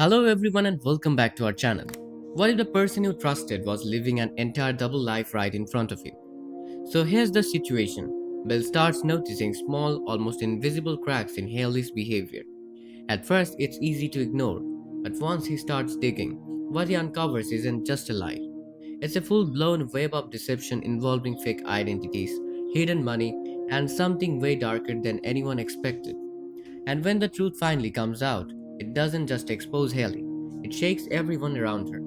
Hello, everyone, and welcome back to our channel. What if the person you trusted was living an entire double life right in front of you? So here's the situation. Bill starts noticing small, almost invisible cracks in Haley's behavior. At first, it's easy to ignore, but once he starts digging, what he uncovers isn't just a lie. It's a full blown web of deception involving fake identities, hidden money, and something way darker than anyone expected. And when the truth finally comes out, it doesn't just expose Haley, it shakes everyone around her.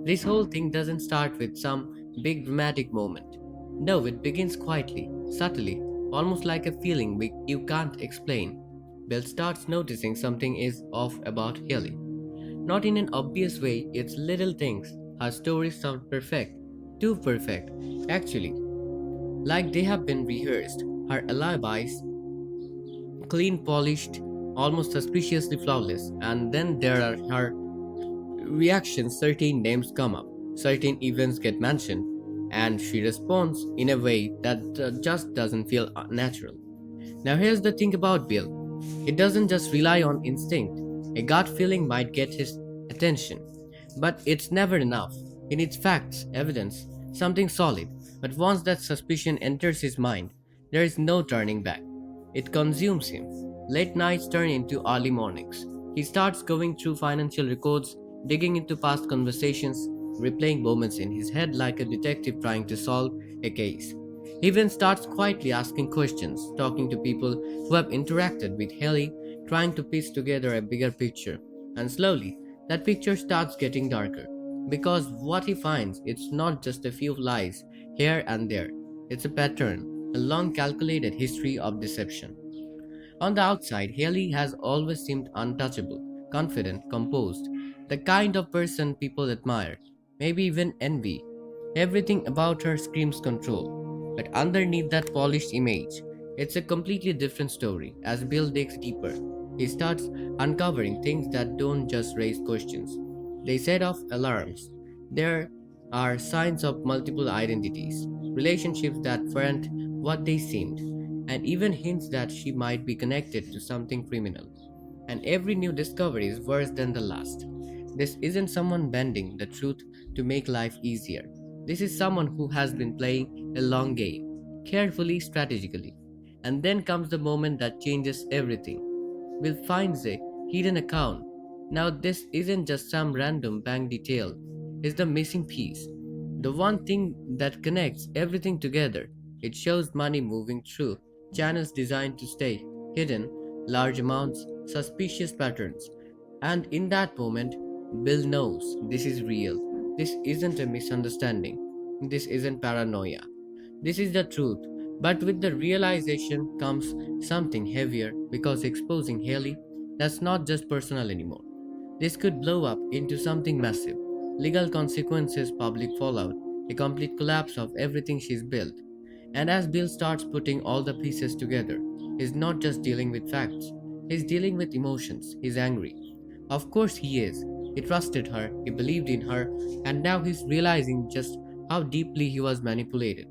This whole thing doesn't start with some big dramatic moment. No, it begins quietly, subtly, almost like a feeling you can't explain. Bill starts noticing something is off about Haley. Not in an obvious way, it's little things. Her stories sound perfect, too perfect, actually, like they have been rehearsed. Her alibis clean, polished, almost suspiciously flawless, and then there are her reactions. Certain names come up, certain events get mentioned, and she responds in a way that just doesn't feel natural. Now, here's the thing about Bill, he doesn't just rely on instinct. A gut feeling might get his attention, but it's never enough. He needs facts, evidence, something solid. But once that suspicion enters his mind, there is no turning back. It consumes him. Late nights turn into early mornings. He starts going through financial records, digging into past conversations, replaying moments in his head like a detective trying to solve a case. He even starts quietly asking questions, talking to people who have interacted with Haley, trying to piece together a bigger picture. And slowly, that picture starts getting darker. Because what he finds, it's not just a few lies here and there. It's a pattern, a long calculated history of deception. On the outside, Haley has always seemed untouchable, confident, composed, the kind of person people admire, maybe even envy. Everything about her screams control. But underneath that polished image, it's a completely different story. As Bill digs deeper, he starts uncovering things that don't just raise questions. They set off alarms. There are signs of multiple identities, relationships that weren't what they seemed, and even hints that she might be connected to something criminal. And every new discovery is worse than the last. This isn't someone bending the truth to make life easier. This is someone who has been playing a long game, carefully, strategically. And then comes the moment that changes everything. Will finds a hidden account. Now, this isn't just some random bank detail, it's the missing piece. The one thing that connects everything together. It shows money moving through channels designed to stay hidden, large amounts, suspicious patterns. And in that moment, Bill knows this is real. This isn't a misunderstanding. This isn't paranoia. This is the truth. But with the realization comes something heavier because exposing Haley, that's not just personal anymore. This could blow up into something massive. Legal consequences, public fallout, a complete collapse of everything she's built. And as Bill starts putting all the pieces together, he's not just dealing with facts, he's dealing with emotions. He's angry. Of course he is. He trusted her, he believed in her, and now he's realizing just how deeply he was manipulated.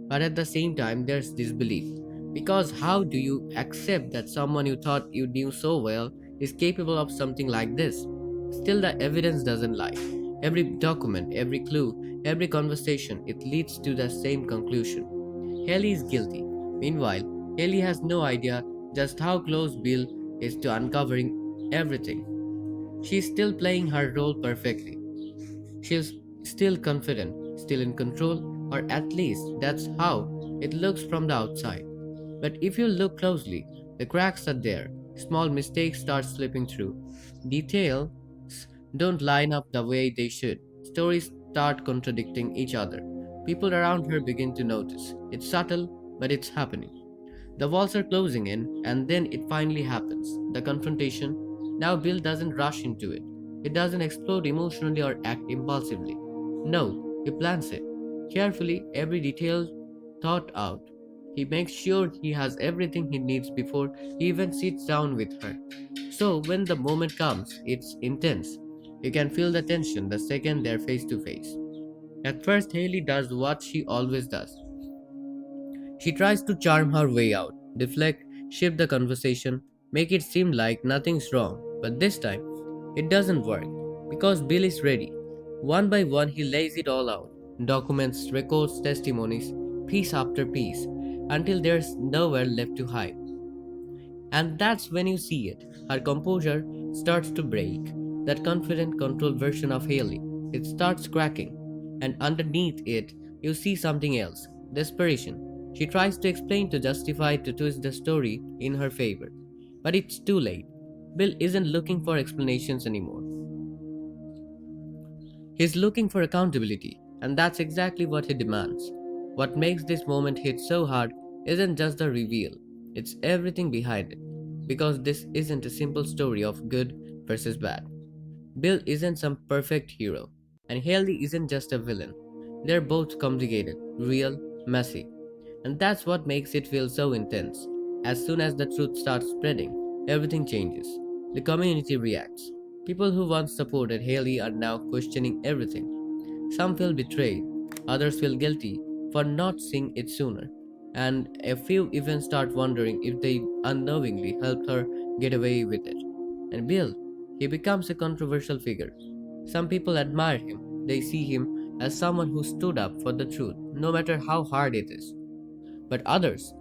But at the same time, there's disbelief. Because how do you accept that someone you thought you knew so well is capable of something like this? Still, the evidence doesn't lie. Every document, every clue, every conversation, it leads to the same conclusion. Haley is guilty. Meanwhile, Haley has no idea just how close Bill is to uncovering everything. She's still playing her role perfectly. She's still confident, still in control, or at least that's how it looks from the outside. But if you look closely, the cracks are there. Small mistakes start slipping through. Details don't line up the way they should. Stories start contradicting each other. People around her begin to notice. It's subtle, but it's happening. The walls are closing in, and then it finally happens. The confrontation. Now Bill doesn't rush into it. He doesn't explode emotionally or act impulsively. No, he plans it. Carefully, every detail thought out. He makes sure he has everything he needs before he even sits down with her. So when the moment comes, it's intense. You can feel the tension the second they're face to face. At first, Haley does what she always does. She tries to charm her way out, deflect, shift the conversation, make it seem like nothing's wrong. But this time, It doesn't work because Bill is ready. One by one, he lays it all out, documents, records, testimonies, piece after piece, until there's nowhere left to hide. And that's when you see it. Her composure starts to break. That confident, controlled version of Haley. It starts cracking. And underneath it, you see something else desperation. She tries to explain to justify to twist the story in her favor. But it's too late. Bill isn't looking for explanations anymore. He's looking for accountability, and that's exactly what he demands. What makes this moment hit so hard isn't just the reveal, it's everything behind it. Because this isn't a simple story of good versus bad. Bill isn't some perfect hero, and Haley isn't just a villain. They're both complicated, real, messy, and that's what makes it feel so intense. As soon as the truth starts spreading, everything changes. The community reacts. People who once supported Haley are now questioning everything. Some feel betrayed, others feel guilty for not seeing it sooner, and a few even start wondering if they unknowingly helped her get away with it. And Bill, he becomes a controversial figure. Some people admire him, they see him as someone who stood up for the truth, no matter how hard it is. But others,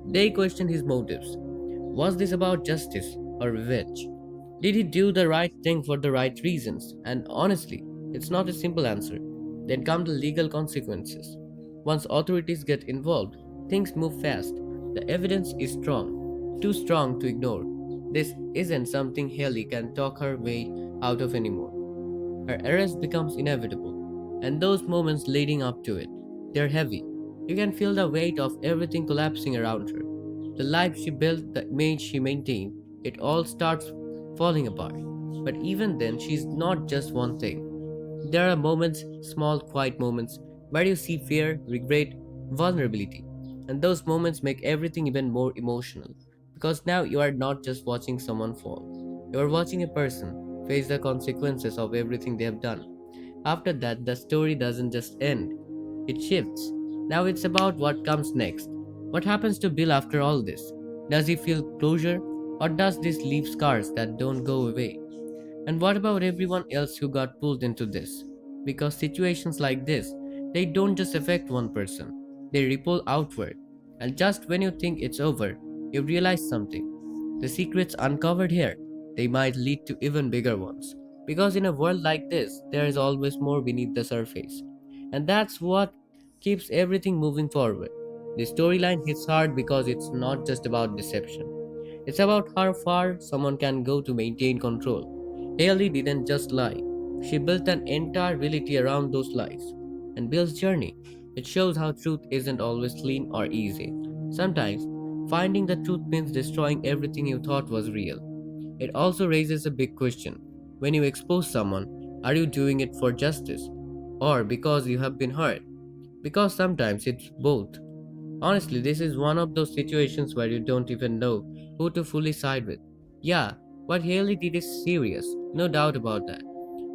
they question his motives. Was this about justice or revenge? Did he do the right thing for the right reasons? And honestly, it's not a simple answer. Then come the legal consequences. Once authorities get involved, things move fast. The evidence is strong, too strong to ignore. This isn't something Haley can talk her way out of anymore. Her arrest becomes inevitable, and those moments leading up to it, they're heavy. You can feel the weight of everything collapsing around her. The life she built, the image she maintained, it all starts falling apart. But even then, she's not just one thing. There are moments, small, quiet moments, where you see fear, regret, vulnerability. And those moments make everything even more emotional. Because now you are not just watching someone fall, you are watching a person face the consequences of everything they have done. After that, the story doesn't just end, it shifts. Now it's about what comes next. What happens to Bill after all this? Does he feel closure? Or does this leave scars that don't go away? And what about everyone else who got pulled into this? Because situations like this, they don't just affect one person, they ripple outward. And just when you think it's over, you realize something. The secrets uncovered here, they might lead to even bigger ones. Because in a world like this, there is always more beneath the surface. And that's what keeps everything moving forward. The storyline hits hard because it's not just about deception. It's about how far someone can go to maintain control. Haley didn't just lie, she built an entire reality around those lies. And Bill's journey, it shows how truth isn't always clean or easy. Sometimes, finding the truth means destroying everything you thought was real. It also raises a big question. When you expose someone, are you doing it for justice? Or because you have been hurt? Because sometimes it's both. Honestly, this is one of those situations where you don't even know who to fully side with. Yeah, what Haley did is serious, no doubt about that.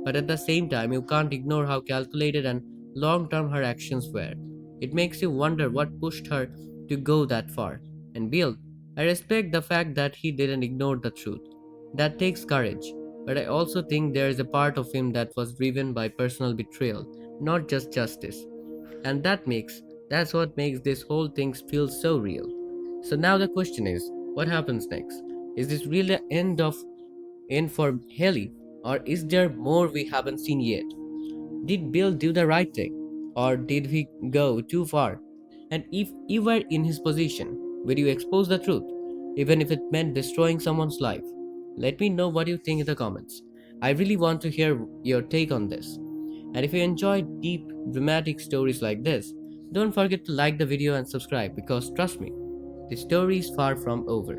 But at the same time, you can't ignore how calculated and long term her actions were. It makes you wonder what pushed her to go that far. And Bill, I respect the fact that he didn't ignore the truth. That takes courage. But I also think there is a part of him that was driven by personal betrayal, not just justice. And that's what makes this whole thing feel so real. So now the question is, what happens next? Is this really the end for Haley, or is there more we haven't seen yet? Did Bill do the right thing, or did he go too far? And if you were in his position, would you expose the truth, even if it meant destroying someone's life? Let me know what you think in the comments. I really want to hear your take on this. And if you enjoy deep, dramatic stories like this, don't forget to like the video and subscribe because trust me, the story is far from over.